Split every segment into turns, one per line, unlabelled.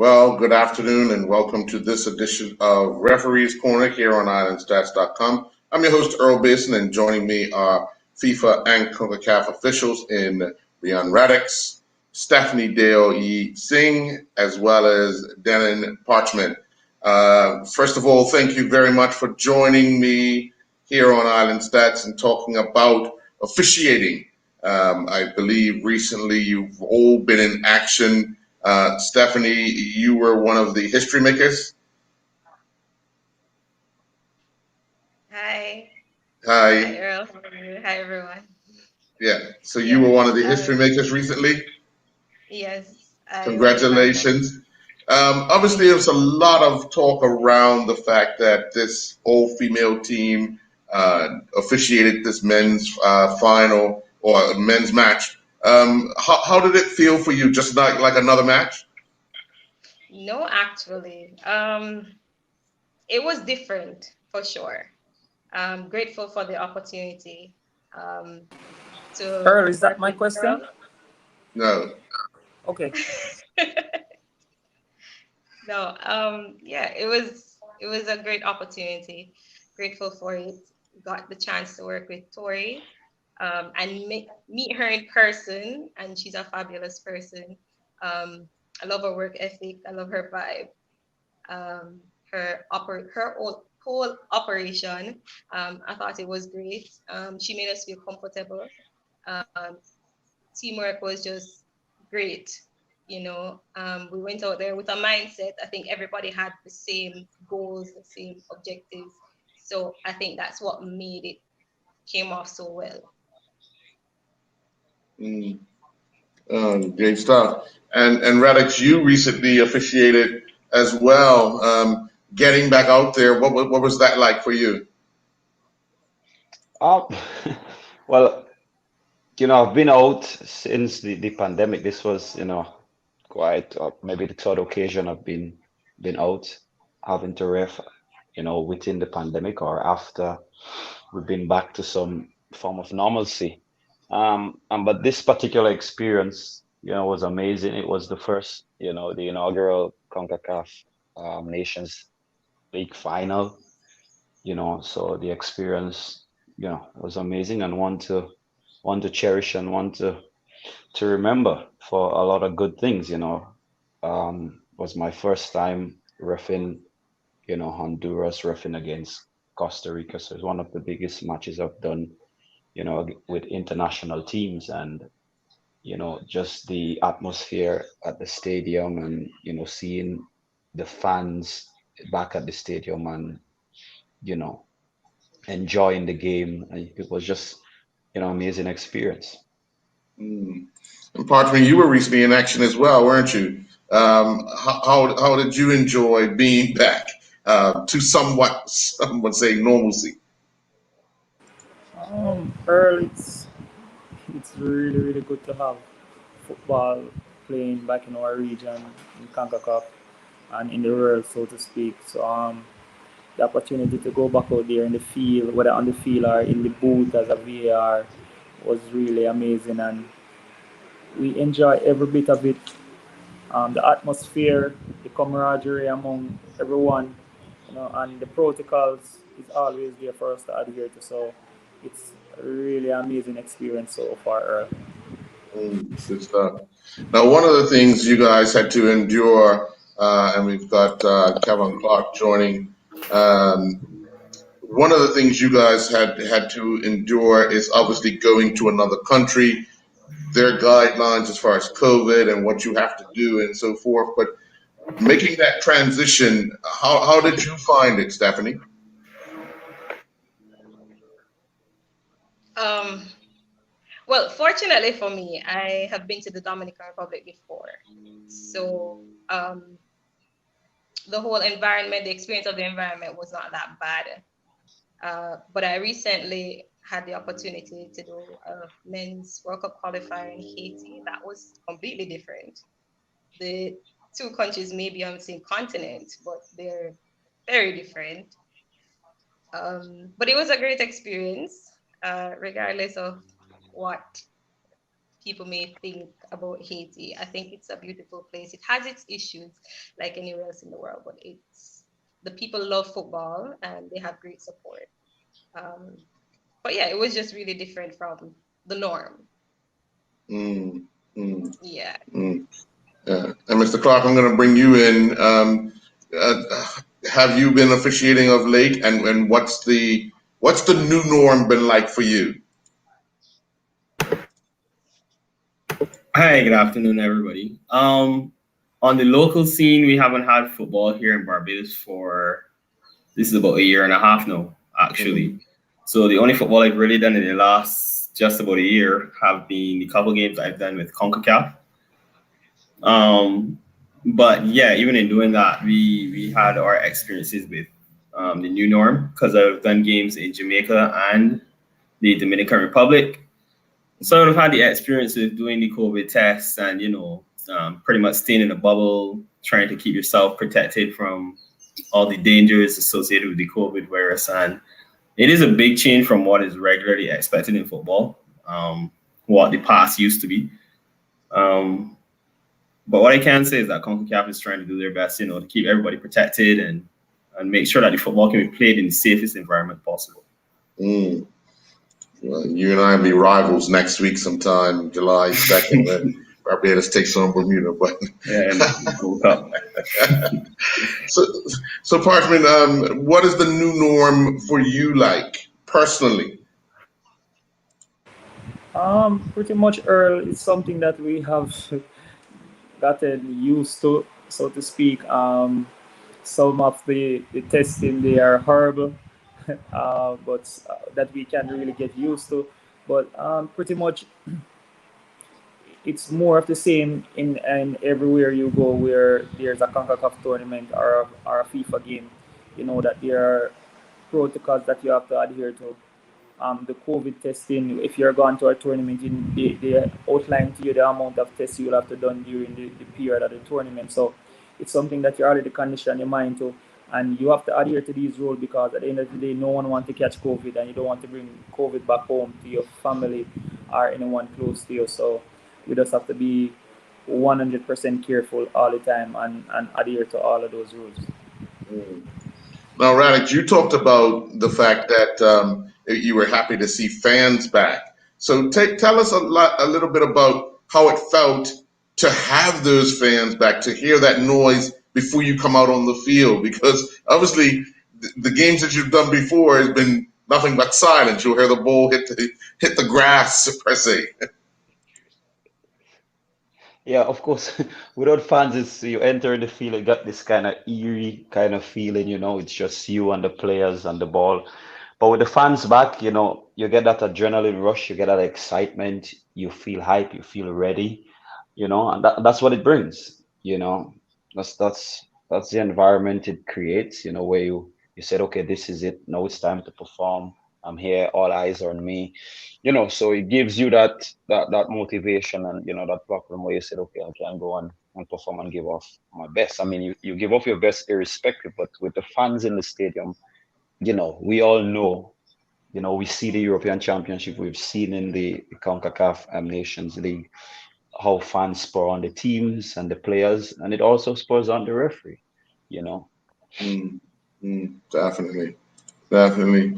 Well, good afternoon and welcome to this edition of Referees Corner here on IslandStats.com. I'm your host, Earl Basin, and joining me are FIFA and CONCACAF officials in Rian Radix, Stephanie Dale E. Singh, as well as Denon Parchment. First of all, thank you very much for joining me here on Island Stats and talking about officiating. I believe recently you've all been in action. Stephanie, you were one of the history makers.
Hi. Hi,
Hi.
Earl. How are you? Hi, everyone.
Yeah. So you
Yeah.
were one of the history
Um,
makers recently.
yes, I was invited.
Congratulations. Obviously,
Thank
there's a
you.
lot of talk around the fact that this all-female team officiated this men's final or men's match. How did it feel for you? Just like another match?
No, actually, it was different for sure. I'm grateful for the opportunity um, to
Earl, is that
work
my
with
question?
Earl.
No.
Okay.
No, yeah, it was a great opportunity. Grateful for it. Got the chance to work with Tori and meet her in person, and she's a fabulous person. I love her work ethic. I love her vibe. Her whole operation. I thought it was great. She made us feel comfortable. Um, Teamwork was just great. We went out there with a mindset. I think everybody had the same goals, the same objectives. So I think that's what made it came off so well.
Mm. Great stuff. And Radix, you recently officiated as well. Getting back out there, what was that like for you?
Um, well, I've been out since the pandemic. This was, quite maybe the third occasion I've been out having to ref, within the pandemic or after we've been back to some form of normalcy. And but this particular experience, was amazing. It was the first, the inaugural CONCACAF Nations League final, so the experience, was amazing and one to cherish and one to remember for a lot of good things, was my first time reffing, Honduras reffing against Costa Rica. So it's one of the biggest matches I've done, with international teams and, just the atmosphere at the stadium and, seeing the fans back at the stadium and, you know, enjoying the game. It was just, amazing experience.
Mm. And Parchman, you were recently in action as well, weren't you? How did you enjoy being back to somewhat, some would say, normalcy?
Earl, it's really really good to have football playing back in our region in CONCACAF and in the world, so to speak. So the opportunity to go back out there in the field, whether on the field or in the booth as a VAR, was really amazing, and we enjoy every bit of it. The atmosphere, the camaraderie among everyone, and the protocols is always there for us to adhere to. So it's a really amazing experience so far, Earl.
Good stuff. Now, one of the things you guys had to endure, and we've got Kevin Clark joining. Um, One of the things you guys had to endure is obviously going to another country, their guidelines as far as COVID and what you have to do and so forth. But making that transition, how did you find it, Stephanie?
Um, well, fortunately for me, I have been to the Dominican Republic before. So the whole environment, the experience of the environment was not that bad. But I recently had the opportunity to do a men's World Cup qualifier in Haiti. That was completely different. The two countries may be on the same continent, but they're very different. But it was a great experience, regardless of what. people may think about Haiti. I think it's a beautiful place. It has its issues like anywhere else in the world, but it's the people love football and they have great support. Um, but yeah, it was just really different from the norm.
Mm, mm,
Yeah.
mm. And Mr. Clark, I'm going to bring you in. Uh, have you been officiating of late, and what's the new norm been like for you?
Hi, good afternoon, everybody. On the local scene, we haven't had football here in Barbados for this is about a year and a half now,
Mm,
actually. So the only football I've really done in the last just about a year have been the couple games I've done with CONCACAF. Um, but yeah, even in doing that, we had our experiences with the new norm because I've done games in Jamaica and the Dominican Republic. So I've had the experience of doing the COVID tests and, pretty much staying in a bubble, trying to keep yourself protected from all the dangers associated with the COVID virus. And it is a big change from what is regularly expected in football, what the past used to be. Um, but what I can say is that CONCACAF is trying to do their best, to keep everybody protected and make sure that the football can be played in the safest environment possible.
mm. Well, you and I will be rivals next week sometime, July 2nd, when Barbados takes on Bermuda. But
And Gold Cup.
so, so Parchment, what is the new norm for you like personally?
Pretty much, Earl, it's something that we have gotten used to, so to speak. Some of the testing they are horrible, but that we can really get used to. But pretty much it's more of the same in everywhere you go where there's a CONCACAF tournament or a FIFA game. You know that there are protocols that you have to adhere to. The COVID testing, if you're going to a tournament, they outline to you the amount of tests you'll have to done during the period of the tournament. So it's something that you already condition your mind to, and you have to adhere to these rules because at the end of the day, no one wants to catch COVID, and you don't want to bring COVID back home to your family or anyone close to you. So you just have to be 100% careful all the time and adhere to all of those rules.
Mm. Now, Radix, you talked about the fact that you were happy to see fans back. So tell us a little bit about how it felt to have those fans back, to hear that noise before you come out on the field, because obviously the games that you've done before has been nothing but silence. You'll hear the ball hit the grass per se.
Yeah, of course. Without fans, it's you enter the field, you got this kind of eerie kind of feeling, it's just you and the players and the ball. But with the fans back, you get that adrenaline rush, you get that excitement, you feel hype, you feel ready, and that's what it brings, That's the environment it creates, where you said, okay, this is it. Now it's time to perform. I'm here, all eyes are on me, so it gives you that motivation and that platform where you said, okay, I can go and perform and give off my best. I mean, you give off your best irrespective, but with the fans in the stadium, we all know, we see the European Championship, we've seen in the CONCACAF Nations League how fans spur on the teams and the players, and it also spurs on the referee, you know.
Mm, definitely. Definitely.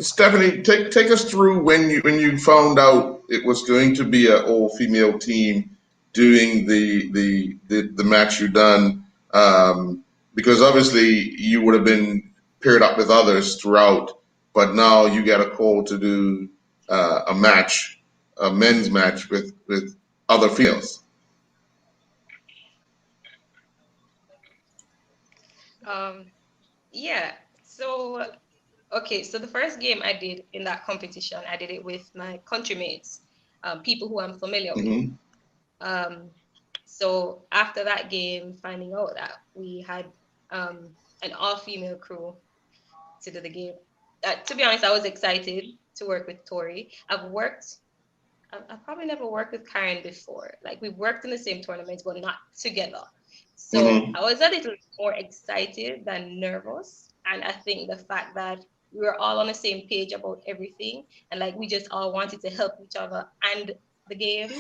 Stephanie, take us through when you found out it was going to be an all female team doing the match you done, because obviously you would have been paired up with others throughout, but now you get a call to do a match, a men's match with other females.
Um, yeah. So okay, so the first game I did in that competition, I did it with my countrymates, people who I'm familiar with.
Hmm.
Um, so after that game, finding out that we had an all-female crew to do the game, to be honest, I was excited to work with Tori. I've probably never worked with Karen before. Like we've worked in the same tournaments, but not together. So
Hmm.
I was a little more excited than nervous. And I think the fact that we were all on the same page about everything and like we just all wanted to help each other and the game.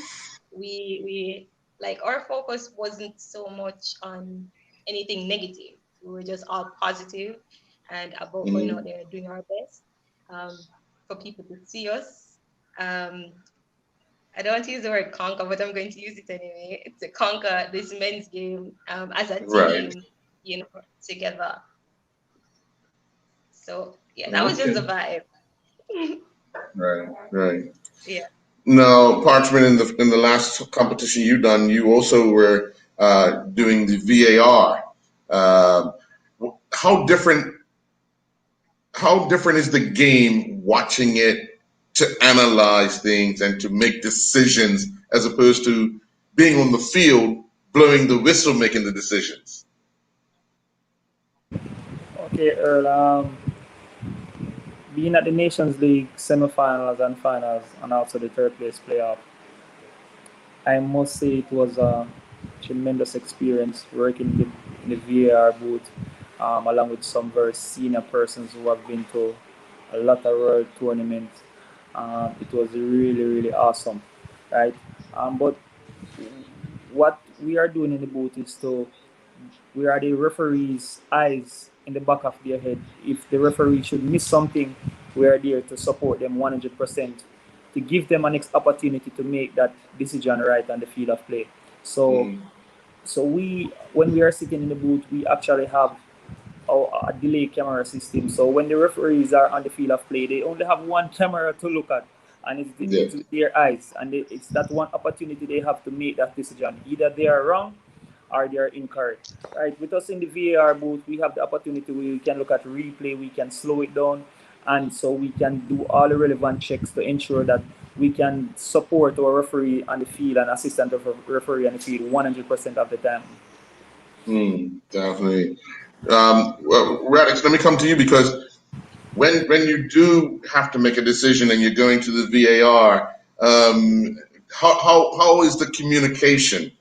We like our focus wasn't so much on anything negative. We were just all positive and about going out there doing our best for people to see us. Um, I don't want to use the word conquer, but I'm going to use it anyway. To conquer this men's game as a
Right.
team, together. So yeah, that was just
Okay.
the vibe.
Right. Right.
Yeah.
Now, Parchment, in the last competition you done, you also were doing the VAR. Uh, how different how different is the game watching it to analyze things and to make decisions as opposed to being on the field, blowing the whistle, making the decisions?
Okay, Earl. Being at the Nations League semifinals and finals, and also the third place playoff, I must say it was a tremendous experience working in the VAR booth, along with some very senior persons who have been to a lot of world tournaments. It was really, really awesome, right? But what we are doing in the booth is to we are the referee's eyes in the back of their head. If the referee should miss something, we are there to support them 100%, to give them an next opportunity to make that decision right on the field of play. So,
Mm,
when we are sitting in the booth, we actually have a delay camera system. So when the referees are on the field of play, they only have one camera to look at, and
yeah.
it's their eyes, and it's that one opportunity they have to make that decision. Either they are wrong or they are incorrect. Right? With us in the VAR booth, we have the opportunity where we can look at replay, we can slow it down, and so we can do all the relevant checks to ensure that we can support our referee on the field and assistant of referee on the field 100% of the time.
Definitely. Well, Radix, let me come to you because when you do have to make a decision and you're going to the VAR, how is the communication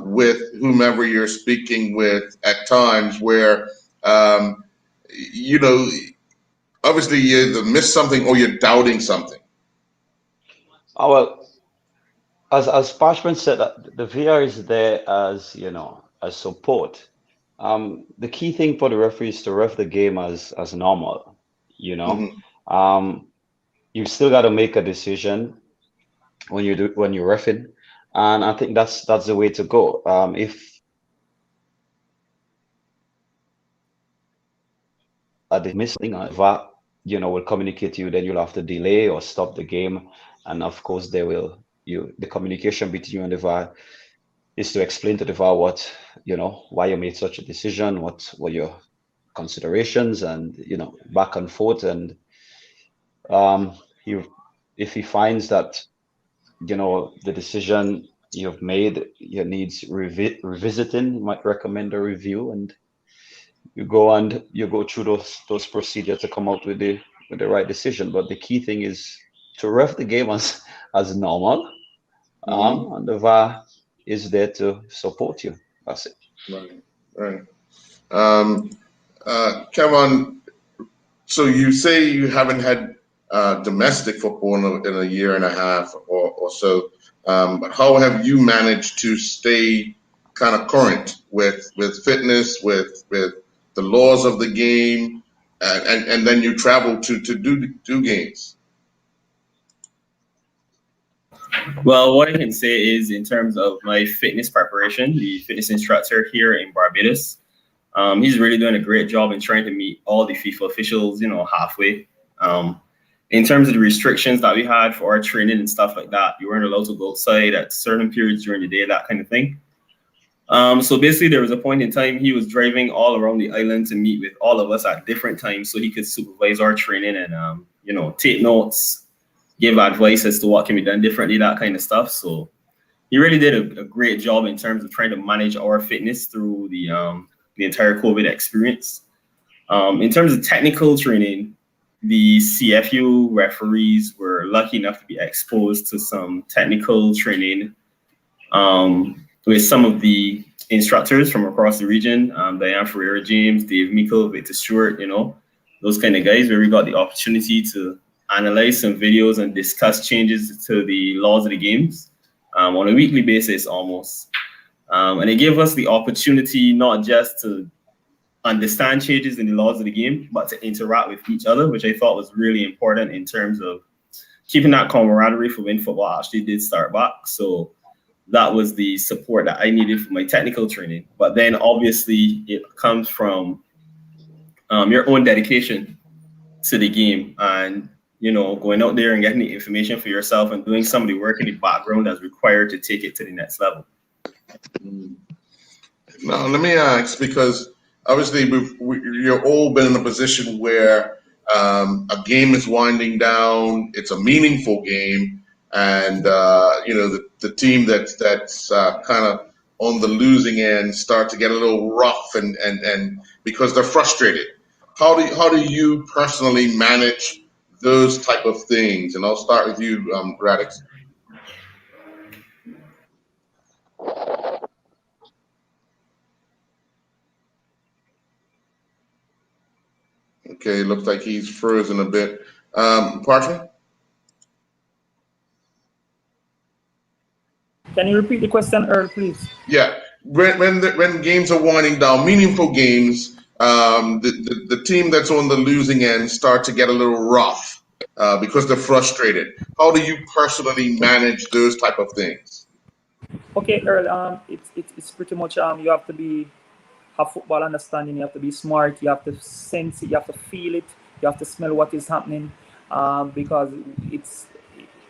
with whomever you're speaking with at times where um, you know obviously you either miss something or you're doubting something?
Oh, well, as Parchment said, the VR is there as as support. The key thing for the referee is to ref the game as normal. You know,
Hmm.
um, you still got to make a decision when you're refing, and I think that's the way to go. If a missing VAR, will communicate to you, then you'll have to delay or stop the game, and of course they will. The communication between you and the VAR is to explain to the VAR why you made such a decision, what were your considerations, and back and forth. And um, he, if he finds that the decision you've made needs revisiting, you might recommend a review, and you go through those procedures to come out with the right decision. But the key thing is to ref the game as normal,
Hmm.
and the VAR is there to support you. That's it.
Right. Right. Um, Kevin, so you say you haven't had domestic football in a year and a half or so, but how have you managed to stay kind of current with fitness, with the laws of the game, and then you travel to do games?
Well, what I can say is, in terms of my fitness preparation, the fitness instructor here in Barbados, he's really doing a great job in trying to meet all the FIFA officials, halfway. Um, in terms of the restrictions that we had for our training and stuff like that, you weren't allowed to go outside at certain periods during the day, that kind of thing. So basically, there was a point in time he was driving all around the island to meet with all of us at different times so he could supervise our training and, take notes, give advice as to what can be done differently, that kind of stuff. So he really did a great job in terms of trying to manage our fitness through the entire COVID experience. In terms of technical training, the CFU referees were lucky enough to be exposed to some technical training with some of the instructors from across the region, Diane Ferreira James, Dave Meikle, Victor Stewart, those kind of guys, where we got the opportunity to analyze some videos and discuss changes to the laws of the games on a weekly basis almost. And it gave us the opportunity not just to understand changes in the laws of the game, but to interact with each other, which I thought was really important in terms of keeping that camaraderie for when football actually did start back. So that was the support that I needed for my technical training. But then obviously it comes from your own dedication to the game and, going out there and getting the information for yourself and doing some of the work in the background that's required to take it to the next level.
Now, let me ask, because obviously you've all been in a position where a game is winding down, it's a meaningful game, and the team that's kind of on the losing end start to get a little rough, and because they're frustrated. How do you personally manage those type of things? And I'll start with you, Radix. Okay, looks like he's frozen a bit. Parchment?
Can you repeat the question, Earl, please?
Yeah, when games are winding down, meaningful games, the team that's on the losing end start to get a little rough because they're frustrated. How do you personally manage those type of things?
Okay, Earl. It's pretty much you have to have football understanding. You have to be smart. You have to sense it. You have to feel it. You have to smell what is happening. Because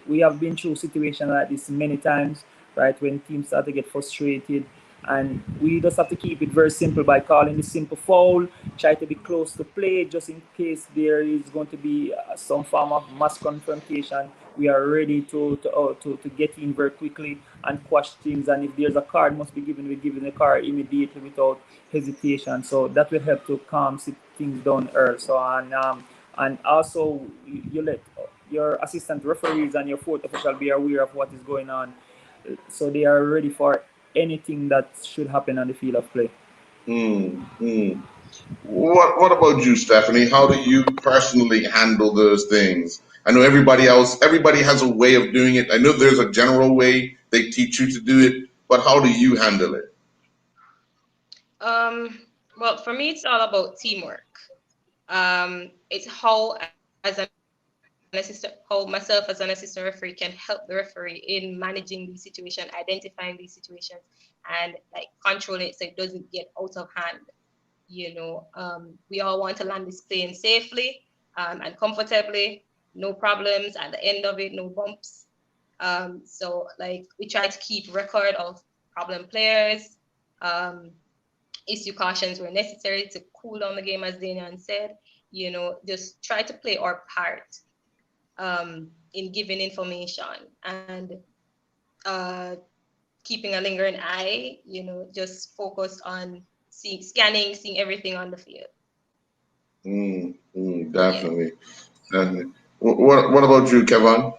we have been through situations like this many times, right? When teams start to get frustrated, and we just have to keep it very simple by calling the simple foul. Try to be close to play, just in case there is going to be some form of mass confrontation. We are ready to get in very quickly and quash things. And if there's a card must be given, we're giving the card immediately without hesitation. So that will help to calm things down, Earl. So and also you let your assistant referees and your fourth official be aware of what is going on, so they are ready for anything that should happen on the field of play.
What about you, Stephanie? How do you personally handle those things? I know everybody has a way of doing it. I know there's a general way they teach you to do it, but how do you handle it?
Well, for me, it's all about teamwork. It's how myself as an assistant referee can help the referee in managing these situations, identifying these situations, and like controlling it so it doesn't get out of hand. We all want to land this plane safely and comfortably, no problems at the end of it, no bumps. So like we try to keep record of problem players, issue cautions where necessary to cool down the game, as Daniel said. Just try to play our part in giving information and keeping a lingering eye, just focus on seeing everything on the field.
Definitely. Definitely. What about you, Kevin?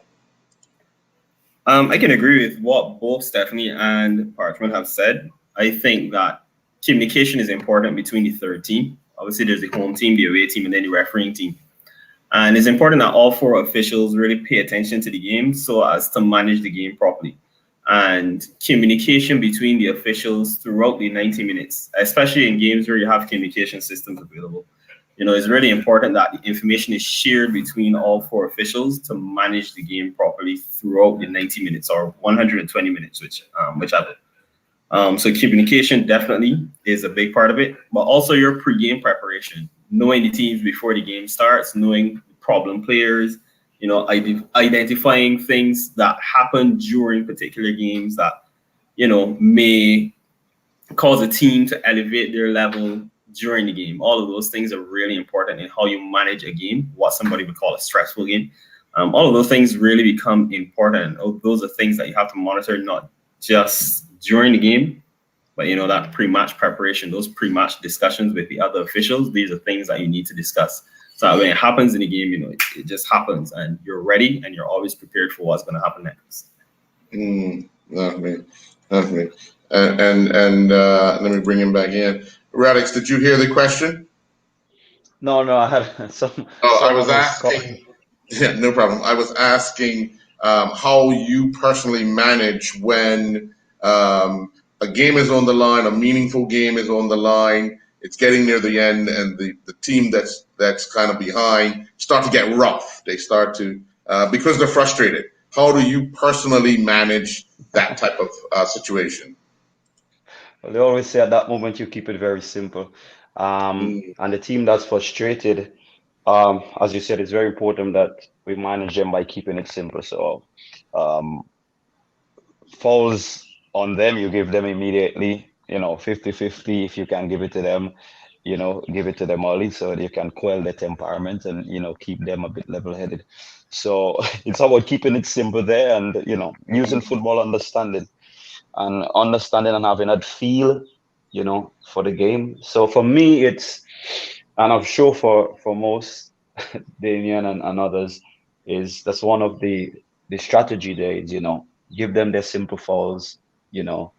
I can agree with what both Stephanie and Parchment have said. I think that communication is important between the third team. Obviously, there's the home team, the away team, and then the refereeing team. And it's important that all four officials really pay attention to the game so as to manage the game properly. And communication between the officials throughout the 90 minutes, especially in games where you have communication systems available. It's really important that the information is shared between all four officials to manage the game properly throughout the 90 minutes or 120 minutes, whichever. So communication definitely is a big part of it, but also your pre-game preparation, knowing the teams before the game starts, knowing problem players, identifying things that happen during particular games that, may cause a team to elevate their level during the game. All of those things are really important in how you manage a game, what somebody would call a stressful game. All of those things really become important. Those are things that you have to monitor, not just during the game, but that pre-match preparation, those pre-match discussions with the other officials, these are things that you need to discuss. So when it happens in the game, it just happens and you're ready and you're always prepared for what's going to happen next.
Definitely. And let me bring him back in. Radix, did you hear the question?
No, I had some.
I was asking. Yeah, no problem. I was asking how you personally manage when a game is on the line, a meaningful game is on the line, it's getting near the end, and the team that's kind of behind start to get rough. They start to because they're frustrated. How do you personally manage that type of situation?
Well, they always say at that moment you keep it very simple.
Mm,
And the team that's frustrated, as you said, it's very important that we manage them by keeping it simple. So, um, falls on them, you give them immediately, 50-50. If you can give it to them, give it to them early so you can quell their temperament and, keep them a bit level-headed. So it's about keeping it simple there and, using
mm,
football understanding and having that feel, for the game. So for me, and I'm sure for most, Damien and others, is that's one of the strategy there is, give them their simple falls, you know,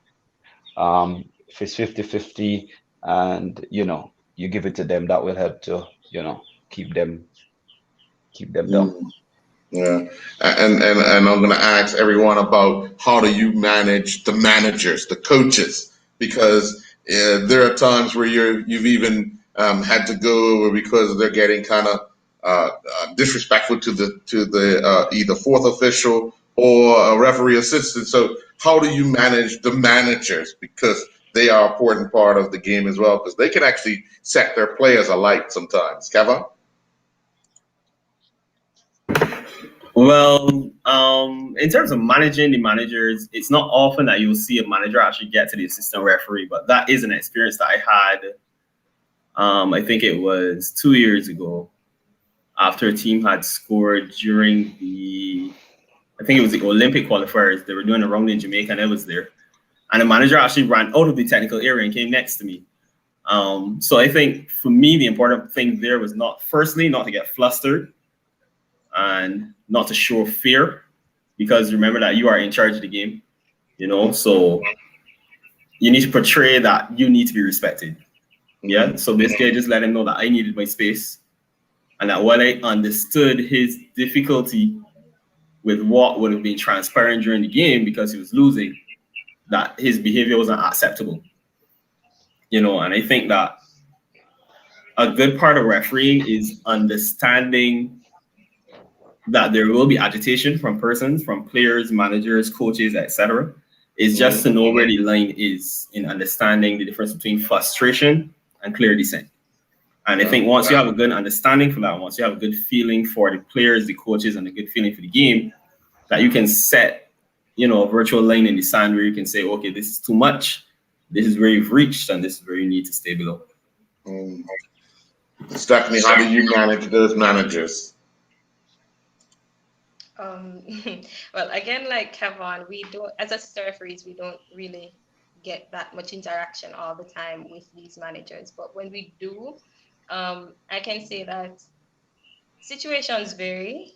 if it's 50-50 and, you give it to them, that will help to, keep them keep them down.
mm. Yeah, and I'm going to ask everyone about how do you manage the managers, the coaches, because there are times where you've even had to go because they're getting kind of disrespectful to the either fourth official or a referee assistant. So how do you manage the managers because they are an important part of the game as well because they can actually set their players alight sometimes. Kevin?
Well, in terms of managing the managers, it's not often that you'll see a manager actually get to the assistant referee, but that is an experience that I had. I think it was 2 years ago after a team had scored during I think it was the Olympic qualifiers. They were doing a round in Jamaica and I was there. And the manager actually ran out of the technical area and came next to me. So I think for me, the important thing there was firstly, not to get flustered and not to show fear, because remember that you are in charge of the game, so you need to portray that you need to be respected. Yeah.
Mm-hmm.
So basically, I just let him know that I needed my space and that while I understood his difficulty with what would have been transparent during the game because he was losing, that his behavior wasn't acceptable. And I think that a good part of refereeing is understanding that there will be agitation from persons, from players, managers, coaches, etc. It's just to know where the line is in understanding the difference between frustration and clear dissent. And I think once you have a good understanding for that, once you have a good feeling for the players, the coaches, and a good feeling for the game, that you can set, a virtual line in the sand where you can say, okay, this is too much, this is where you've reached, and this is where you need to stay below.
Mm. Stephanie, how do you manage those managers?
Um, well, again, like Kevin, we don't, as assistant referees, we don't really get that much interaction all the time with these managers. But when we do, I can say that situations vary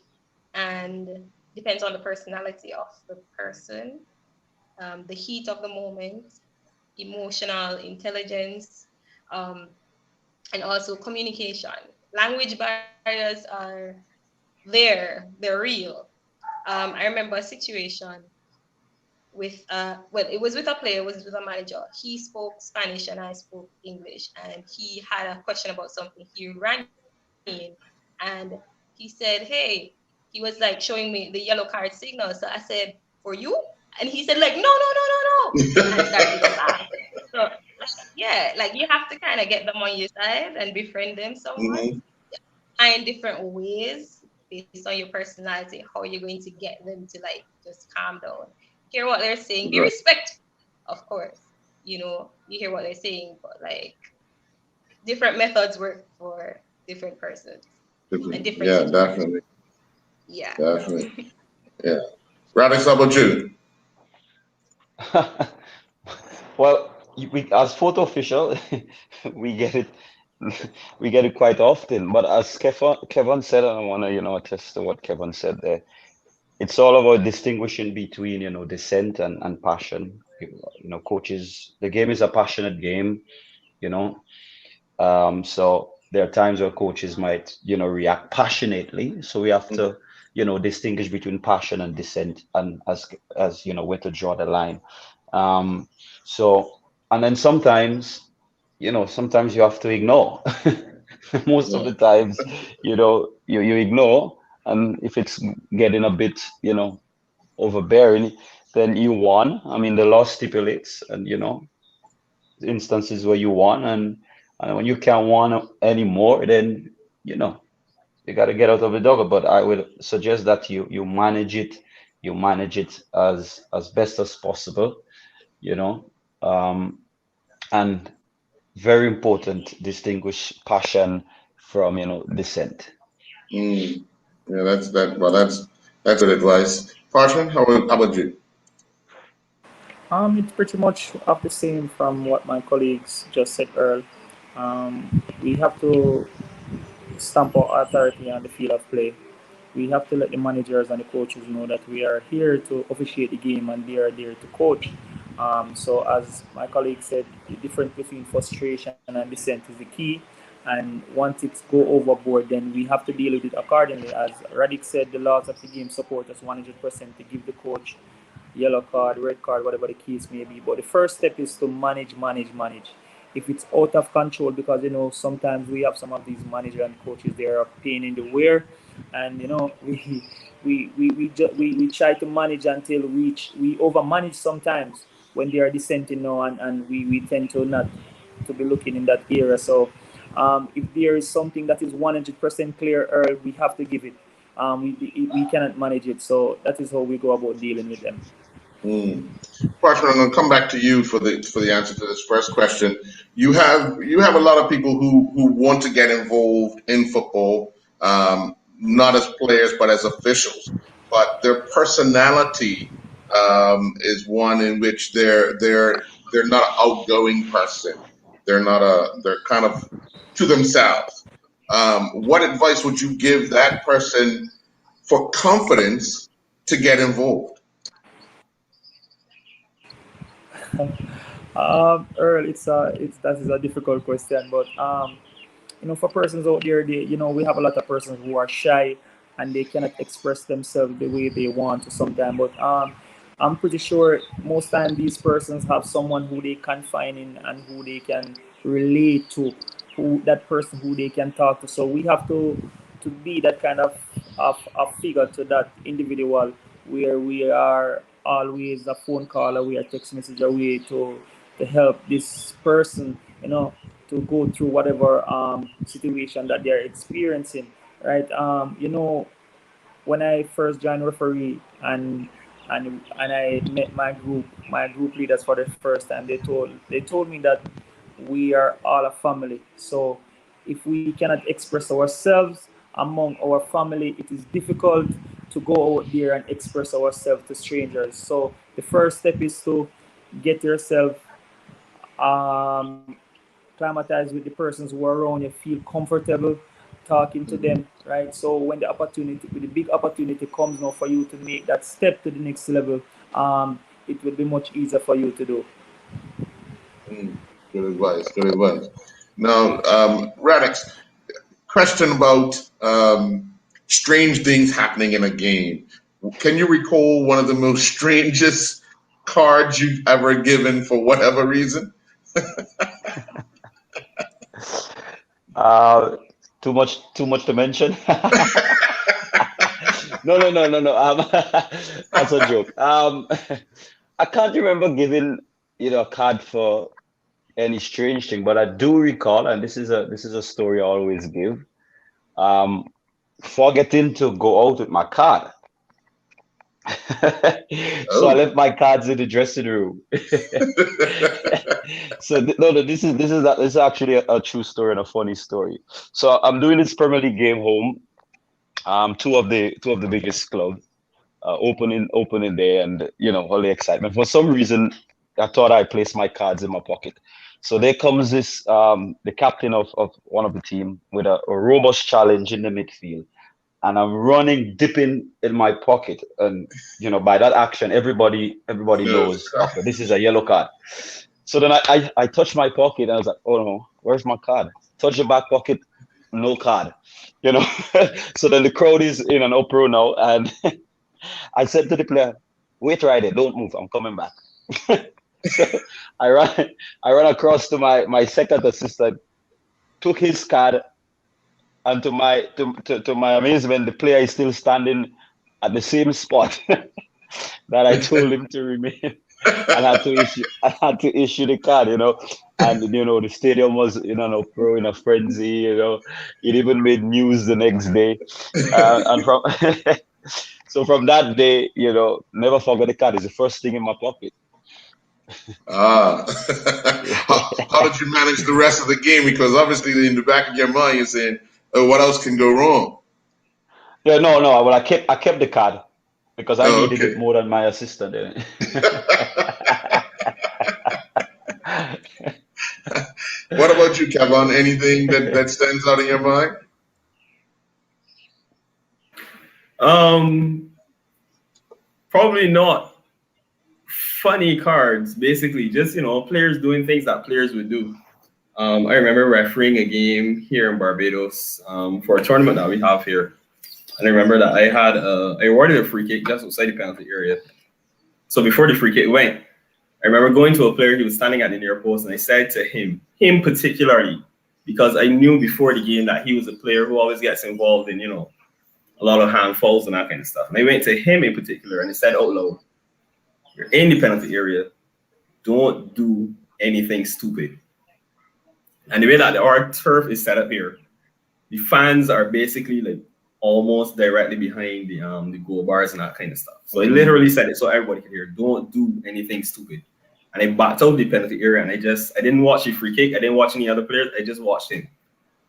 and depends on the personality of the person, the heat of the moment, emotional intelligence, um, and also communication. Language barriers are they're real. I remember a situation with well, it was with a player, it was with a manager. He spoke Spanish and I spoke English, and he had a question about something. He ran in and he said, "Hey," he was like showing me the yellow card signal. So I said, "For you?" And he said, like, "No, no, no, no, no," and started to laugh. So yeah, like you have to kind of get them on your side and befriend them somewhat.
Hmm.
Find different ways based on your personality, how you're going to get them to like just calm down, hear what they're saying, be
Right.
respectful, of course. You hear what they're saying, but like different methods work for different persons and different
Yeah,
situations.
definitely,
Yeah.
definitely. Yeah. Radix, how about you?
Well, as photo official, we get it, we get it quite often. But as Kevin said, and I want to, attest to what Kevin said there. It's all about distinguishing between, dissent and passion. Coaches, the game is a passionate game, you know. So there are times where coaches might, react passionately. So we have to distinguish between passion and dissent, and as where to draw the line. Um, so, and then sometimes you have to ignore. Most of
Yeah.
the times, you ignore, and if it's getting a bit, overbearing, then you won. I mean, the law stipulates, and instances where you won, and when you can't won anymore, then you know you got to get out of the dogger. But I would suggest that you manage it as best as possible, you know, um, and very important, distinguish passion from dissent.
Mm. Yeah, that's that. Well, that's good advice. Parchman, how about you?
It's pretty much of the same from what my colleagues just said earlier. We have to stamp our authority on the field of play. We have to let the managers and the coaches know that we are here to officiate the game and they are there to coach. So, as my colleague said, the difference between frustration and dissent is the key. And once it's go overboard, then we have to deal with it accordingly. As Radic said, the laws of the game support us 100% to give the coach yellow card, red card, whatever the case may be. But the first step is to manage. If it's out of control, because sometimes we have some of these managers and coaches, they are a pain in the wear, and we try to manage until we overmanage sometimes when they are dissenting now, and we tend to not to be looking in that area. So if there is something that is 100% clear, Earl, we have to give it. We cannot manage it, so that is how we go about dealing with them.
Mm. Parchman, I'm going to come back to you for the answer to this first question. You have a lot of people who want to get involved in football, not as players but as officials. But their personality is one in which they're not an outgoing person. They're kind of to themselves. What advice would you give that person for confidence to get involved?
Earl, it's that is a difficult question, but for persons out there, we have a lot of persons who are shy and they cannot express themselves the way they want to sometimes. But I'm pretty sure most time these persons have someone who they confine in and who they can relate to, who that person who they can talk to. So we have to be that kind of figure to that individual where we are always a phone call away, a text message away to help this person, to go through whatever situation that they're experiencing, right? When I first joined referee and I met my group leaders for the first time, they told me that we are all a family. So if we cannot express ourselves among our family, it is difficult to go out there and express ourselves to strangers. So the first step is to get yourself um, climatize with the persons who are around you, feel comfortable talking to them, right? So when the big opportunity comes now for you to make that step to the next level, it will be much easier for you to do.
Mm, good advice. Good advice. Now, Radix, question about strange things happening in a game. Can you recall one of the most strangest cards you've ever given for whatever reason?
Uh, too much to mention. No, no, no, no, no. That's a joke. I can't remember giving a card for any strange thing, but I do recall, and this is a story I always give. Um, Forgetting to go out with my card. So I
Oh.
left my cards in the dressing room. So no, no, this is actually a true story and a funny story. So I'm doing this Premier League game home. Two of the biggest clubs opening day, and all the excitement. For some reason, I thought I placed my cards in my pocket. So there comes this the captain of one of the team with a robust challenge in the midfield, and I'm running, dipping in my pocket, and by that action, everybody
No.
knows, okay, this is a yellow card. So then I touched my pocket and I was like, oh no, where's my card? Touch the back pocket. no card, you know. So then the crowd is in an uproar now, and I said to the player, "Wait right there, don't move. I'm coming back." So I ran, I ran across to my second assistant, took his card, and to my amazement, the player is still standing at the same spot that I told him to remain. I had to issue the card, and the stadium was in an uproar, in a frenzy, it even made news the next day, and from so from that day, never forget the card. It's the first thing in my pocket.
Ah, how did you manage the rest of the game? Because obviously, in the back of your mind, you're saying, "Oh, what else can go wrong?"
Yeah, no. Well, I kept the card because I
Oh,
needed it
okay.
more than my assistant.
What about you, Kevin? Anything that stands out in your mind?
Um, Probably not funny cards. Basically, just players doing things that players would do. I remember refereeing a game here in Barbados for a tournament that we have here, and I remember that I awarded a free kick just outside the penalty area. So before the free kick went, I remember going to a player. He was standing at the near post, and I said to him particularly, because I knew before the game that he was a player who always gets involved in a lot of hand falls and that kind of stuff. And I went to him in particular, and I said out loud, "You're in the penalty area. Don't do anything stupid." And the way that our turf is set up here, the fans are basically like almost directly behind the goal bars and that kind of stuff. So I literally said it so everybody could hear. Don't do anything stupid. And I backed out the penalty area, and I didn't watch the free kick. I didn't watch any other players. I just watched him.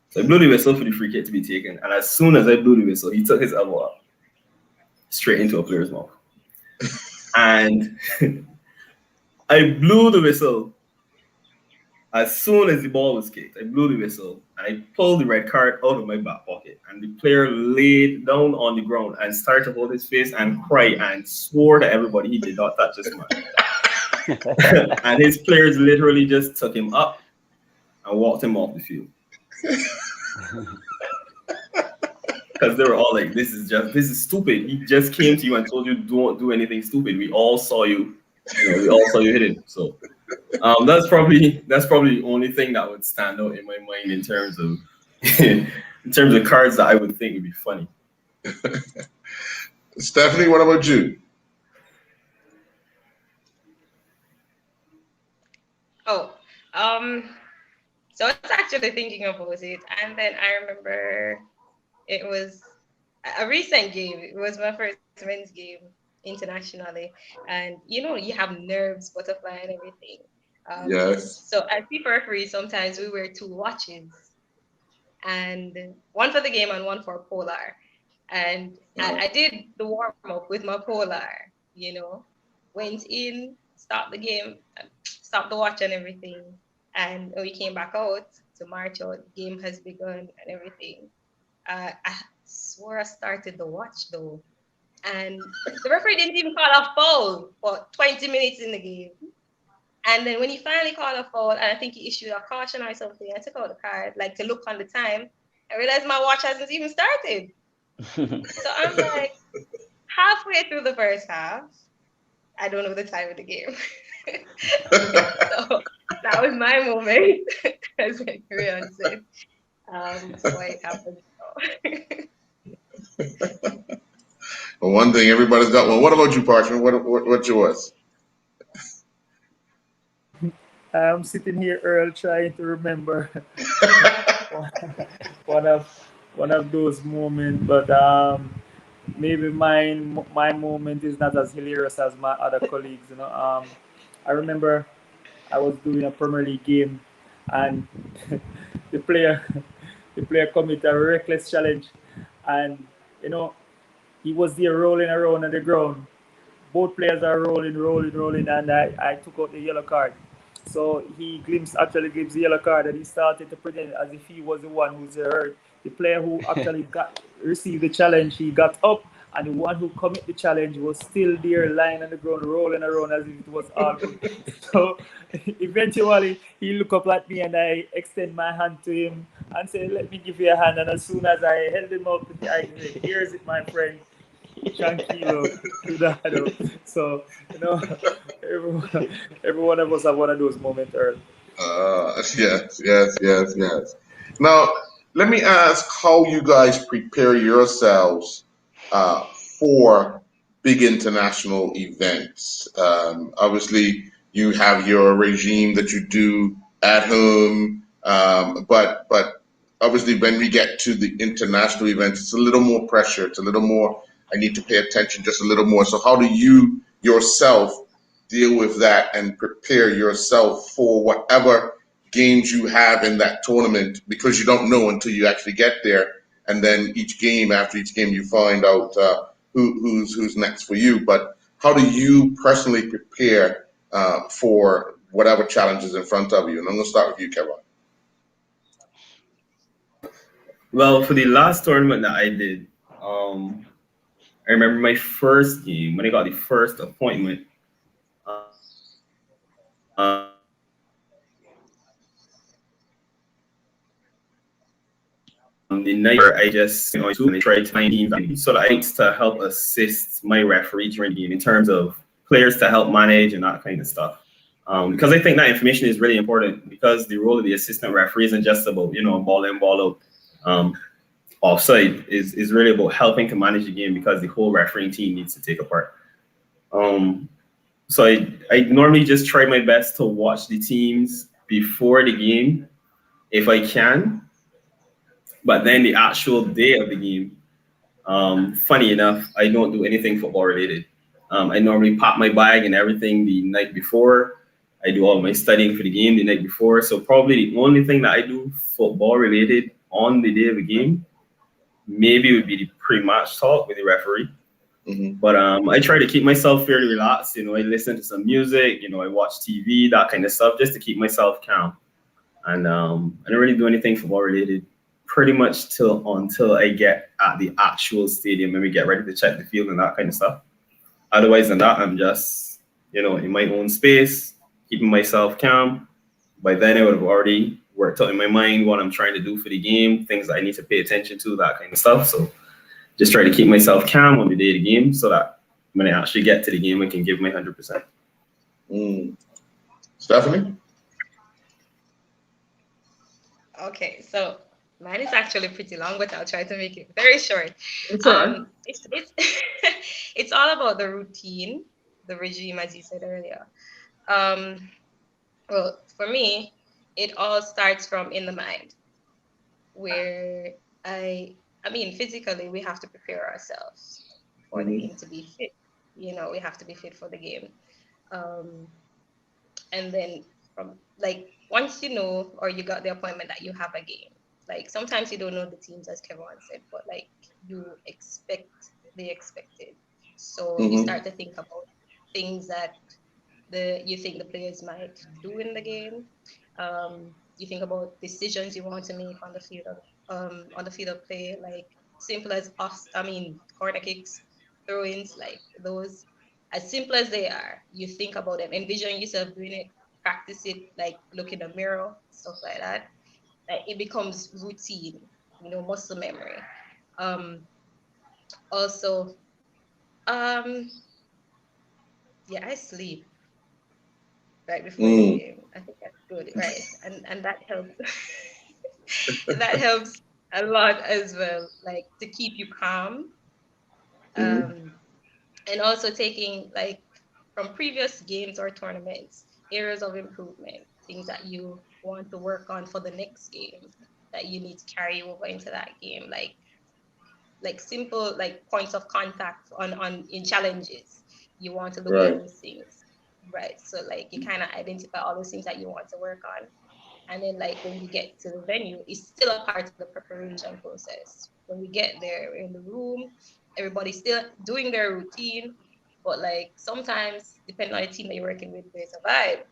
So I blew the whistle for the free kick to be taken. And as soon as I blew the whistle, he took his elbow up straight into a player's mouth. And I blew the whistle. As soon as the ball was kicked, I blew the whistle and I pulled the red card out of my back pocket. And the player laid down on the ground and started to hold his face and cry and swore to everybody he did not touch this man. And his players literally just took him up and walked him off the field. Because they were all like, this is stupid. He just came to you and told you don't do anything stupid. We all saw you. We all saw you hit him. So that's probably the only thing that would stand out in my mind in terms of cards that I would think would be funny.
Stephanie, what about you?
Oh, so I was actually thinking about it, and then I remember it was a recent game. It was my first men's game internationally, and you have nerves, butterfly, and everything.
Yes.
So as FIFA referees, sometimes we wear two watches, and one for the game and one for polar. And I did the warm up with my polar, went in, stopped the game, stopped the watch and everything. And we came back out to march out. Game has begun and everything. I swore I started the watch though. And the referee didn't even call a foul for 20 minutes in the game. And then when he finally called a foul, and I think he issued a caution or something, I took out the card, like to look on the time. I realized my watch hasn't even started. So I'm like, halfway through the first half, I don't know the time of the game. So that was my moment, as Rian said. So it happened.
Well, one thing everybody's got one. What about you, Parchment? What's yours?
I'm sitting here, Earl, trying to remember one of one of those moments, but maybe my moment is not as hilarious as my other colleagues. I remember I was doing a Premier League game, and the player the player committed a reckless challenge, and you know he was there rolling around on the ground. Both players are rolling, and I took out the yellow card. So he actually glimpsed the yellow card, and he started to pretend as if he was the one who's hurt. The player who actually got received the challenge, he got up and the one who commit the challenge was still there lying on the ground rolling around as if it was all good. So eventually he looked up at me and I extend my hand to him and say, let me give you a hand. And as soon as I held him up, I said, here's it, my friend. Tranquilo, cuidado. So, every one of us have one of those moments, Earl.
Yes, yes, yes, yes. Now, let me ask how you guys prepare yourselves uh, for big international events. Obviously, you have your regime that you do at home, but obviously, when we get to the international events, it's a little more pressure. It's a little more. I need to pay attention just a little more. So, how do you yourself deal with that and prepare yourself for whatever games you have in that tournament, because you don't know until you actually get there, and then each game, after each game, you find out who's next for you. But how do you personally prepare for whatever challenges in front of you? And I'm going to start with you, Kevin.
Well, for the last tournament that I did, I remember my first game when I got the first appointment. The night where I just and I tried to find teams so that I to help assist my referee during the game in terms of players to help manage and that kind of stuff. Because I think that information is really important because the role of the assistant referee isn't just about ball in ball out. Offside is really about helping to manage the game because the whole refereeing team needs to take a part. Um, so I normally just try my best to watch the teams before the game if I can, but then the actual day of the game, funny enough, I don't do anything football related. I normally pack my bag and everything the night before. I do all my studying for the game the night before. So probably the only thing that I do football related on the day of the game maybe would be the pre-match talk with the referee.
Mm-hmm.
But I try to keep myself fairly relaxed. I listen to some music. I watch TV, that kind of stuff, just to keep myself calm. And I don't really do anything football related pretty much till until I get at the actual stadium and we get ready to check the field and that kind of stuff. Otherwise than that, I'm just in my own space, keeping myself calm. By then, I would have already worked out in my mind what I'm trying to do for the game, things that I need to pay attention to, that kind of stuff. So just try to keep myself calm on the day of the game so that when I actually get to the game, I can give my 100%.
Mm. Stephanie?
Okay, so mine is actually pretty long, but I'll try to make it very short.
Okay.
It's it's all about the routine, the regime, as you said earlier. Um, well, for me, it all starts from in the mind, where I mean, physically, we have to prepare ourselves for the
Mm-hmm.
game to be fit. We have to be fit for the game. Um, and then from like once you know or you got the appointment that you have a game, like sometimes you don't know the teams as Kevin said, but like you expect the expected. So you
Mm-hmm.
start to think about things that the you think the players might do in the game. You think about decisions you want to make on the field on the field of play, like simple as corner kicks, throw-ins, like those, as simple as they are, you think about them, envision yourself doing it, practice it, like look in the mirror, stuff like that. Like it becomes routine, muscle memory. Um, Also, um, yeah, I sleep right before the
Mm.
game. I think that's good, right? And that helps. That helps a lot as well, like to keep you calm.
Mm-hmm.
Um, and also taking like from previous games or tournaments, areas of improvement, things that you want to work on for the next game that you need to carry over into that game, like simple like points of contact on in challenges. You want to look at
Right.
those things, right? So like you kind of identify all those things that you want to work on, and then like when you get to the venue, it's still a part of the preparation process. When we get there, we're in the room, everybody's still doing their routine, but like sometimes depending on the team that you're working with, there's a vibe.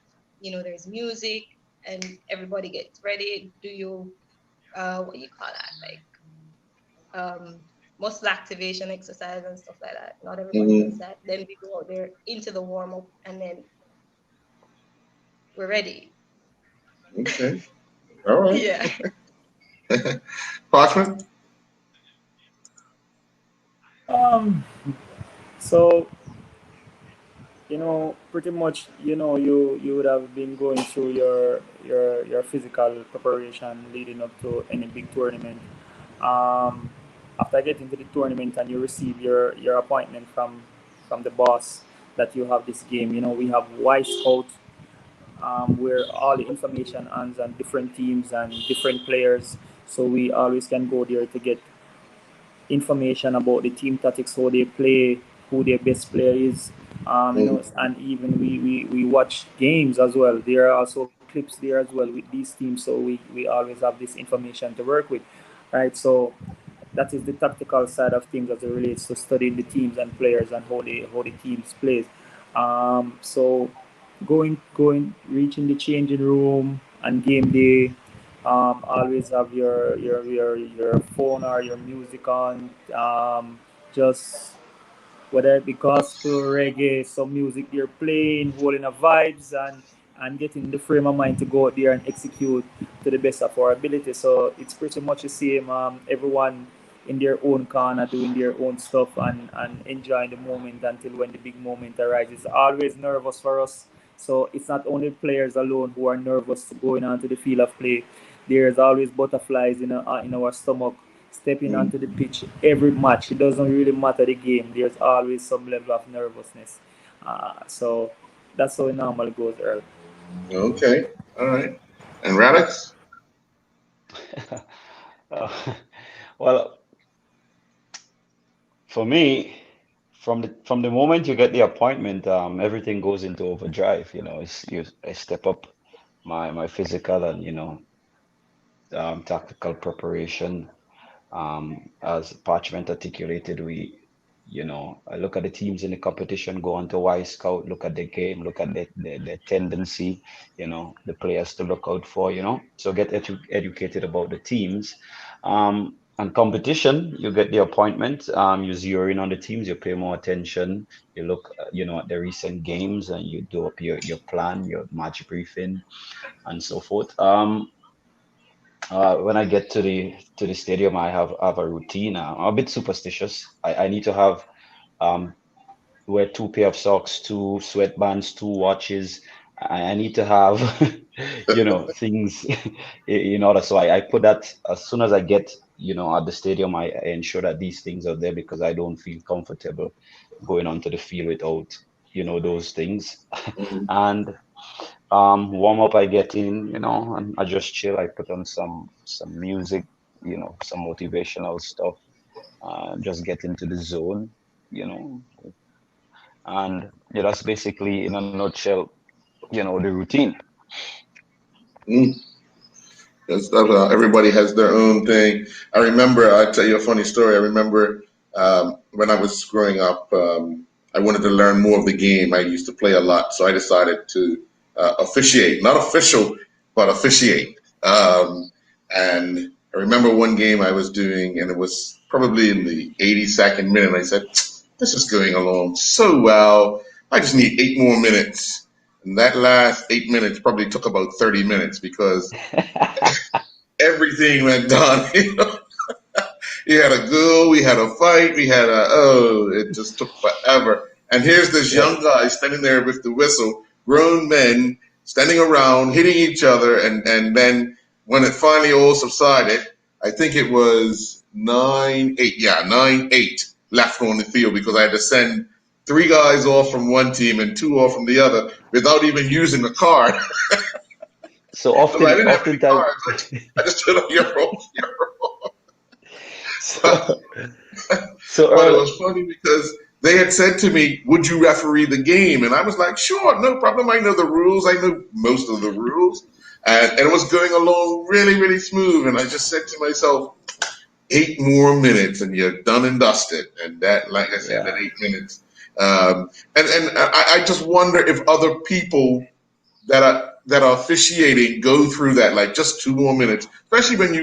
There's music and everybody gets ready. Do you what do you call that? Like muscle activation exercise and stuff like that. Not everybody does
Mm,
that. Then we go out there into the warm up, and then we're ready.
okay. All right.
Yeah.
Parchment?
Um, so pretty much, you would have been going through your physical preparation leading up to any big tournament. Um, After getting to the tournament and you receive your appointment from the boss that you have this game, we have Y Scout, where all the information on different teams and different players. So we always can go there to get information about the team tactics, how they play, who their best player is,
Mm,
and even we watch games as well. There are also clips there as well with these teams, so we always have this information to work with, right? So that is the tactical side of things as it relates to studying the teams and players and how the teams plays. So reaching the changing room and game day. Always have your phone or your music on. Just whether it be gospel, reggae, some music you're playing, holding a vibes and getting in the frame of mind to go out there and execute to the best of our ability. So it's pretty much the same. Everyone in their own corner doing their own stuff and enjoying the moment until when the big moment arises. Always nervous for us. So it's not only players alone who are nervous going onto the field of play. There's always butterflies in our stomach stepping
mm.
onto the pitch every match. It doesn't really matter the game. There's always some level of nervousness. So that's how it normally goes, Earl.
Okay. All right. And Radix?
Uh, well, for me, from the moment you get the appointment, everything goes into overdrive. I step up my physical and tactical preparation. As Parchment articulated, I look at the teams in the competition, go onto Y Scout, look at the game, look at the tendency, the players to look out for, so get educated about the teams. And competition, you get the appointment, you zero in on the teams, you pay more attention, you look, at the recent games and you do up your plan, your match briefing and so forth. When I get to the stadium, I have a routine. I'm a bit superstitious. I need to have um, wear two pair of socks, two sweatbands, two watches. I need to have things in order. So I put that as soon as I get at the stadium. I ensure that these things are there because I don't feel comfortable going onto the field without those things.
Mm,
And warm up I get in, and I just chill. I put on some music, some motivational stuff, just get into the zone, you know. And that's basically in a nutshell, the routine.
mm. That's, everybody has their own thing. I remember, I'll tell you a funny story. I remember when I was growing up, I wanted to learn more of the game. I used to play a lot, so I decided to officiate, not official, but officiate. And I remember one game I was doing, and it was probably in the 82nd minute. I said, "This is going along so well. I just need 8 more minutes." And that last 8 minutes probably took about 30 minutes because everything went down. We had a goal, we had a fight, we had it just took forever. And here's this
Yeah.
young guy standing there with the whistle, grown men standing around, hitting each other. And then when it finally all subsided, I think it was 9-8, yeah, 9-8 left on the field because I had to send three guys off from one team and two off from the other without even using a card.
So
I
often,
didn't have any
oftentimes,
cards. I just stood up your roll.
so so
But it
Earl,
was funny because they had said to me, "Would you referee the game?" And I was like, "Sure, no problem. I know the rules. I know most of the rules." And it was going along really, really smooth. And I just said to myself, 8 more minutes and you're done and dusted. And that, like I said, that
yeah.
8 minutes. And I just wonder if other people that are officiating go through that, like just 2 more minutes, especially when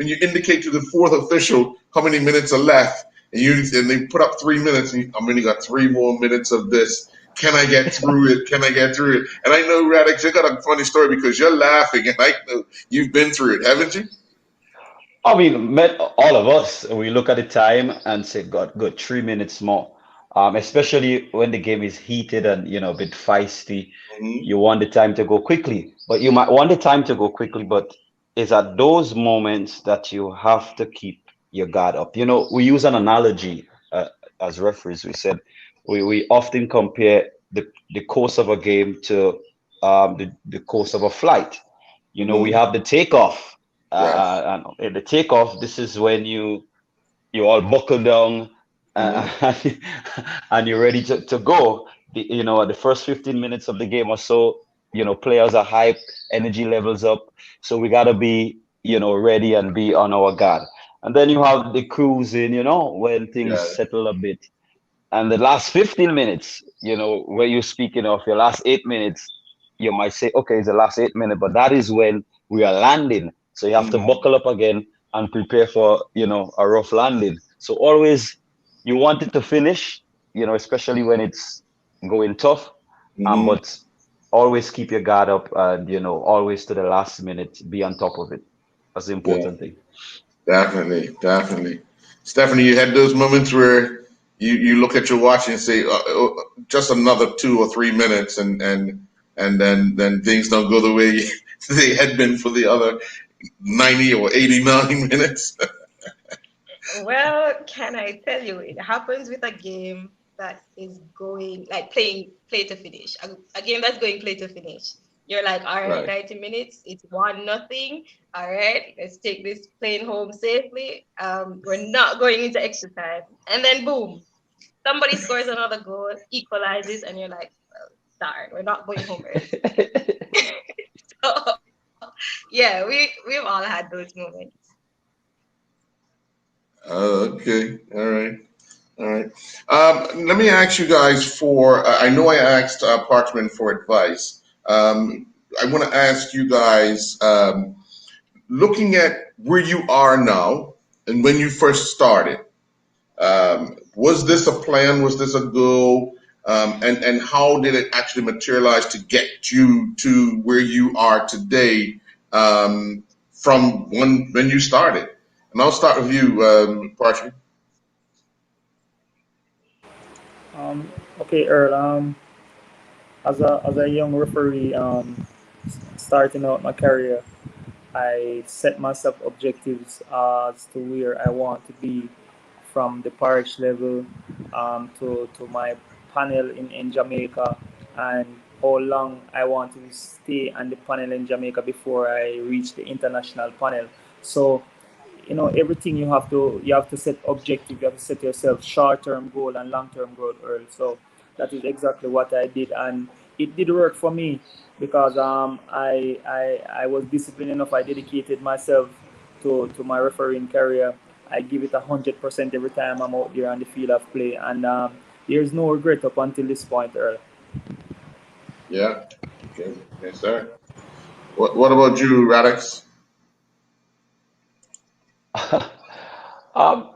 you indicate to the fourth official how many minutes are left. and they put up 3 minutes. And I'm only got 3 more minutes of this. Can I get through it? Can I get through it? And I know, Radix, you got a funny story because you're laughing, and I know you've been through it, haven't you?
I mean, all of us, we look at the time and say, God, good, 3 minutes more. Especially when the game is heated and, a bit feisty,
Hmm.
you want the time to go quickly. But you might want the time to go quickly, but it's at those moments that you have to keep your guard up. We use an analogy as referees. We said we often compare the course of a game to the course of a flight. We
Hmm.
have the takeoff,
Yes.
and in the takeoff, this is when you all buckle down,
Hmm.
and, and you're ready to go. The first 15 minutes of the game or so, players are hyped, energy levels up, so we gotta be ready and be on our guard. And then you have the cruising, when things
Yeah.
settle a bit. And the last 15 minutes, where you're speaking of your last 8 minutes, you might say, okay, it's the last 8 minutes, but that is when we are landing. So you have to
Hmm.
buckle up again and prepare for, a rough landing. So always you want it to finish, especially when it's going tough.
Hmm.
But always keep your guard up and, always to the last minute, be on top of it. That's the
Yeah.
important thing.
Definitely. Definitely. Stephanie, you had those moments where you look at your watch and say, just another 2 or 3 minutes, and then things don't go the way they had been for the other 90 or 89 minutes.
Well, can I tell you, it happens with a game that is going like playing play to finish. A game that's going play to finish. You're like, all right,
Right.
90 minutes, it's 1-0. All right, let's take this plane home safely. We're not going into extra time. And then boom, somebody scores another goal, equalizes, and you're like, well, darn, we're not going home early. So yeah, we've all had those moments.
Okay. All right. All right. Let me ask you guys for. I know I asked Parchman for advice. I want to ask you guys, looking at where you are now and when you first started. Was this a plan? Was this a goal? And how did it actually materialize to get you to where you are today, from when you started? And I'll start with you, Parchman.
Okay, Earl. As a young referee, starting out my career, I set myself objectives as to where I want to be from the parish level, to my panel in Jamaica, and how long I want to stay on the panel in Jamaica before I reach the international panel. So everything you have to set objective, you have to set yourself short-term goal and long-term goal, Earl. So that is exactly what I did, and it did work for me because I was disciplined enough. I dedicated myself to my refereeing career. I give it 100% every time I'm out there on the field of play, and there's no regret up until this point, Earl.
Yeah. Okay. Yes, sir. What about you, Radix?
um,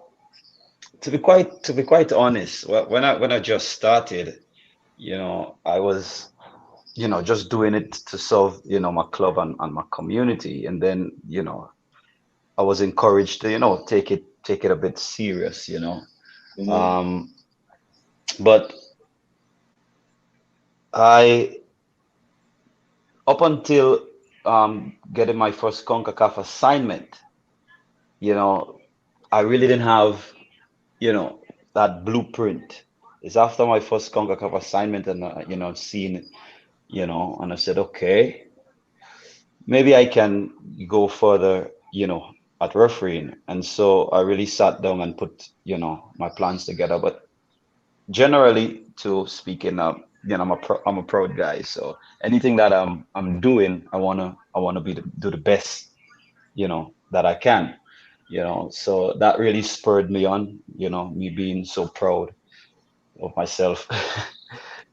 to be quite honest, when I just started, I was just doing it to serve my club and my community, and then I was encouraged to take it a bit serious,
Hmm.
um but I up until getting my first CONCACAF assignment, you know I really didn't have that blueprint. It's after my first CONCACAF assignment, and seeing it, and I said, okay, maybe I can go further, at refereeing. And so I really sat down and put, my plans together. But generally, to speaking, I'm a proud guy. So anything that I'm doing, I wanna do the best, that I can. So that really spurred me on, me being so proud of myself,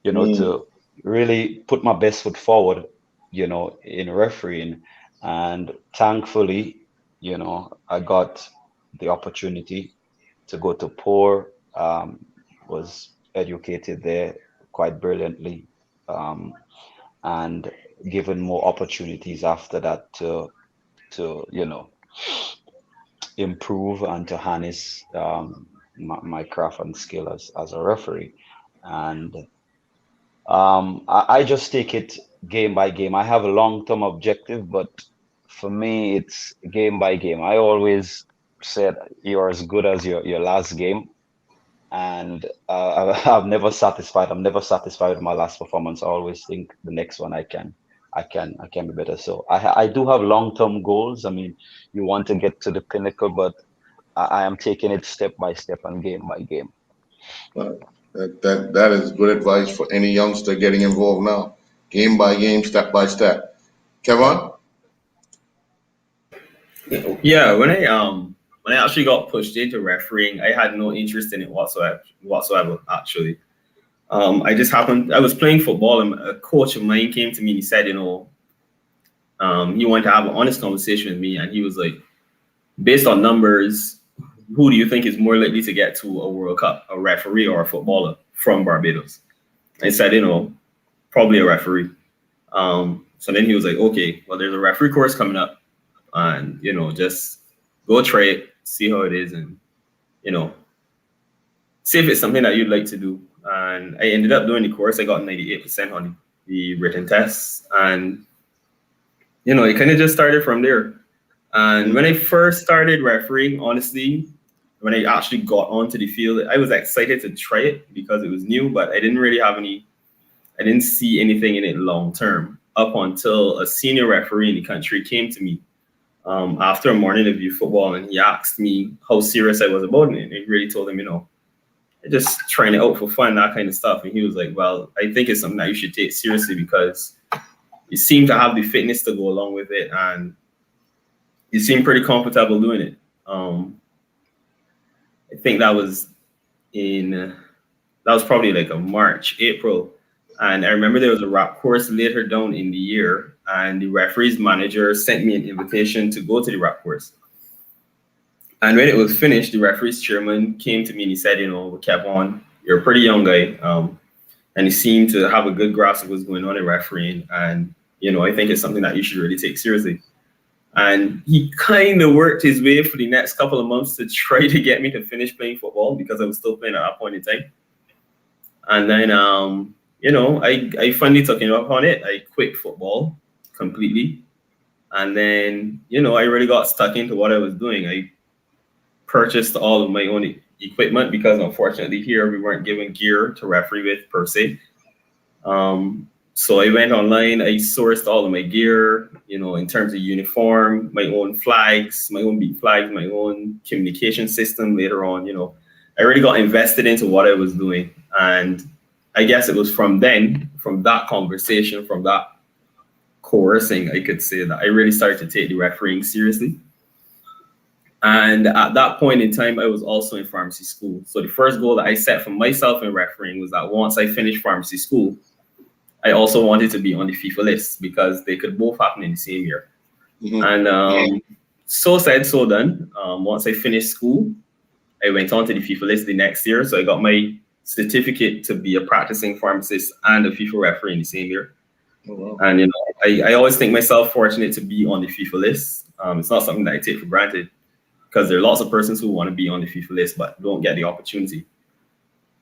Mm.
to really put my best foot forward, in refereeing. And thankfully, I got the opportunity to go to Poor, was educated there quite brilliantly, um, and given more opportunities after that to improve and to harness my craft and skill as a referee. And I just take it game by game. I have a long-term objective, but for me, it's game by game. I always said you're as good as your last game, and I'm never satisfied. I'm never satisfied with my last performance. I always think the next one I can be better. So I do have long-term goals. I mean, you want to get to the pinnacle, but I am taking it step by step and game by game.
Uh, that is good advice for any youngster getting involved now. Game by game, step by step. Kevin?
Yeah, when I actually got pushed into refereeing, I had no interest in it whatsoever actually. I just happened I was playing football and a coach of mine came to me and he said, he wanted to have an honest conversation with me and he was like, based on numbers, who do you think is more likely to get to a World Cup, a referee or a footballer from Barbados? I said, probably a referee. So then he was like, okay, well, there's a referee course coming up, and just go try it, see how it is, and you know, see if it's something that you'd like to do. And I ended up doing the course. I got 98% on the written tests, and it kind of just started from there. And when I first started refereeing, honestly, when I actually got onto the field, I was excited to try it because it was new, but I didn't see anything in it long term up until a senior referee in the country came to me after a morning of youth football and he asked me how serious I was about it. And I really told him, I just trying it out for fun, that kind of stuff. And he was like, well, I think it's something that you should take seriously because you seem to have the fitness to go along with it and you seem pretty comfortable doing it. I think that was probably like a March, April. And I remember there was a rap course later down in the year, and the referee's manager sent me an invitation to go to the rap course. And when it was finished, the referee's chairman came to me and he said, Kevin, you're a pretty young guy. And he seemed to have a good grasp of what's going on in refereeing. And, I think it's something that you should really take seriously. And he kind of worked his way for the next couple of months to try to get me to finish playing football because I was still playing at that point in time. And then, I finally took him up on it. I quit football completely. And then, I really got stuck into what I was doing. I purchased all of my own equipment because unfortunately here we weren't given gear to referee with per se. So I went online, I sourced all of my gear, in terms of uniform, my own flags, my own beat flags, my own communication system later on, I really got invested into what I was doing. And I guess it was from that conversation, from that coercing, I could say that I really started to take the refereeing seriously. And at that point in time, I was also in pharmacy school. So the first goal that I set for myself in refereeing was that once I finished pharmacy school, I also wanted to be on the FIFA list because they could both happen in the same year. Mm-hmm. And so said, so done. Once I finished school, I went on to the FIFA list the next year. So I got my certificate to be a practicing pharmacist and a FIFA referee in the same year. Oh, wow. And, I always think myself fortunate to be on the FIFA list. It's not something that I take for granted because there are lots of persons who want to be on the FIFA list but don't get the opportunity.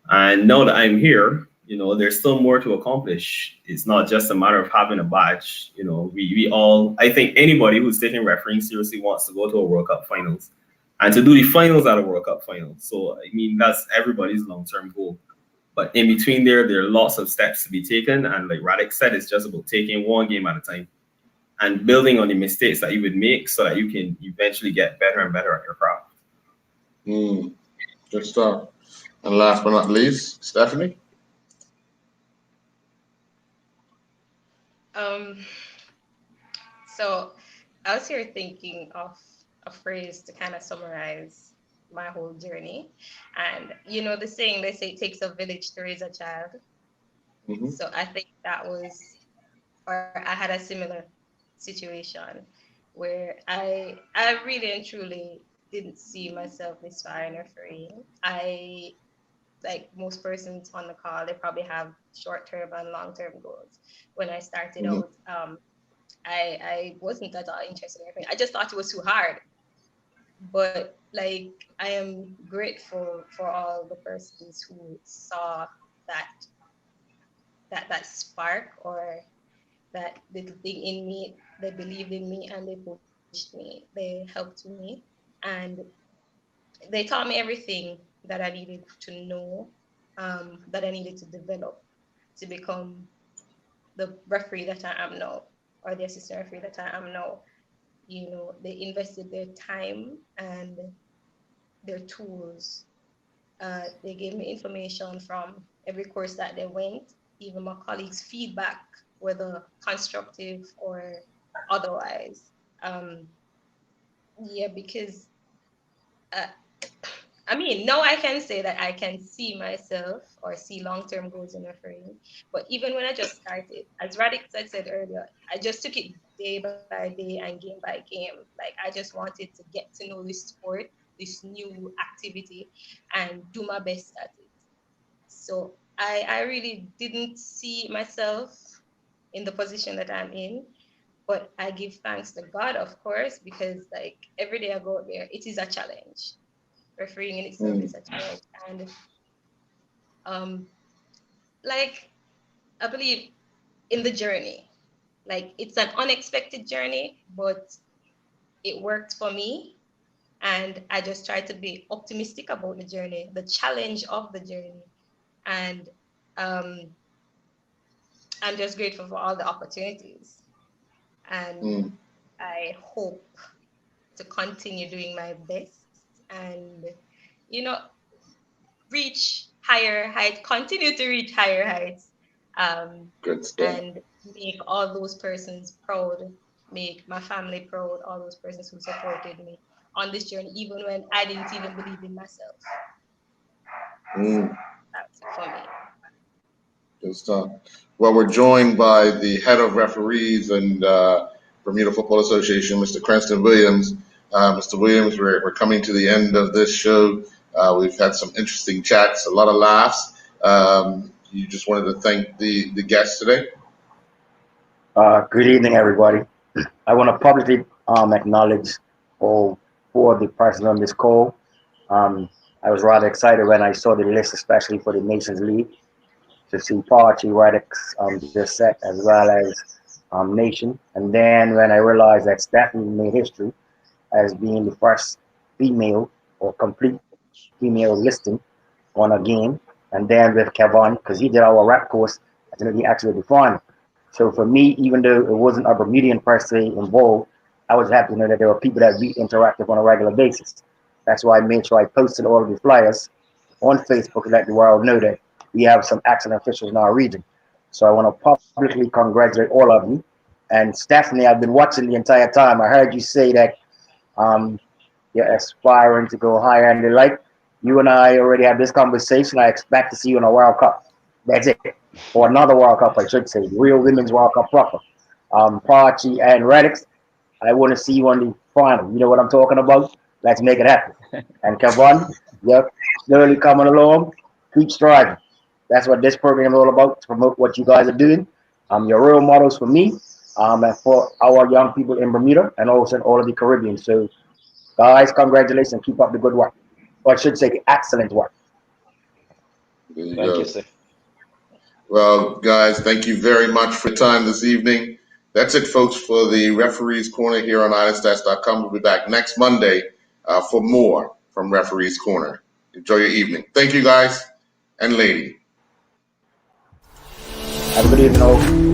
And now that I'm here, there's still more to accomplish. It's not just a matter of having a badge. We all, I think anybody who's taking refereeing seriously wants to go to a World Cup finals and to do the finals at a World Cup final. So, that's everybody's long-term goal. But in between there are lots of steps to be taken. And like Radek said, it's just about taking one game at a time and building on the mistakes that you would make so that you can eventually get better and better at your craft.
Good stuff. And last but not least, Stephanie?
So I was here thinking of a phrase to kind of summarize my whole journey. And the saying, they say it takes a village to raise a child. Mm-hmm. So I think I had a similar situation where I really and truly didn't see myself this far in refereeing. I, like most persons on the call, they probably have short-term and long-term goals. When I started out, I wasn't at all interested in refereeing. I just thought it was too hard. But like, I am grateful for all the persons who saw that spark or that little thing in me. They believed in me and they pushed me. They helped me, and they taught me everything that I needed to know, that I needed to develop to become the referee that I am now, or the assistant referee that I am now. You know, they invested their time and their tools. They gave me information from every course that they went, even my colleagues' feedback, whether constructive or otherwise. Yeah, because uh, I mean, now I can say that I can see myself or see long-term goals in refereeing. But even when I just started, as Radix had said earlier, I just took it day by day and game by game. Like, I just wanted to get to know this sport, this new activity, and do my best at it. So I really didn't see myself in the position that I'm in. But I give thanks to God, of course, because like every day I go out there, it is a challenge. Refereeing in itself is a challenge. And like, I believe in the journey. Like, it's an unexpected journey, but it worked for me. And I just try to be optimistic about the journey, the challenge of the journey. And um, I'm just grateful for all the opportunities. And I hope to continue doing my best and, you know, reach higher heights, continue to reach higher heights,
Good stuff.
and make all those persons proud, make my family proud, all those persons who supported me on this journey, even when I didn't even believe in myself. That's it for me.
Good stuff. Well, we're joined by the head of referees and Bermuda Football Association, Mr. Cranston Williams. Mr. Williams, we're coming to the end of this show. We've had some interesting chats, a lot of laughs. You just wanted to thank the guests today.
Good evening, everybody. I want to publicly acknowledge all four of the persons on this call. I was rather excited when I saw the list, especially for the Nations League, to see Party, Radix, just set, as well as Nation. And then when I realized that Stephanie made history as being the first female or complete female listing on a game, and then with Kevon, because he did our rap course, I think he actually defined. So for me, even though it wasn't a Bermudian per se involved, I was happy to know that there were people that we interact with on a regular basis. That's why I made sure I posted all of the flyers on Facebook to let the world know that we have some excellent officials in our region. So I want to publicly congratulate all of you. And Stephanie, I've been watching the entire time. I heard you say that you're aspiring to go higher and the like. You and I already had this conversation. I expect to see you in a World Cup. That's it. Or another World Cup, I should say. Real Women's World Cup proper. Parchi and Radix, I want to see you on the final. You know what I'm talking about? Let's make it happen. And Kevon, you're slowly coming along. Keep striving. That's what this program is all about, to promote what you guys are doing. You're role models for me, and for our young people in Bermuda and also in all of the Caribbean. So, guys, congratulations. Keep up the good work. Or I should say, excellent work.
There you
Thank
go.
you, sir.
Well, guys, thank you very much for your time this evening. That's it, folks, for the Referees Corner here on IronStats.com. We'll be back next Monday for more from Referees Corner. Enjoy your evening. Thank you, guys and lady.
Have a good evening, all.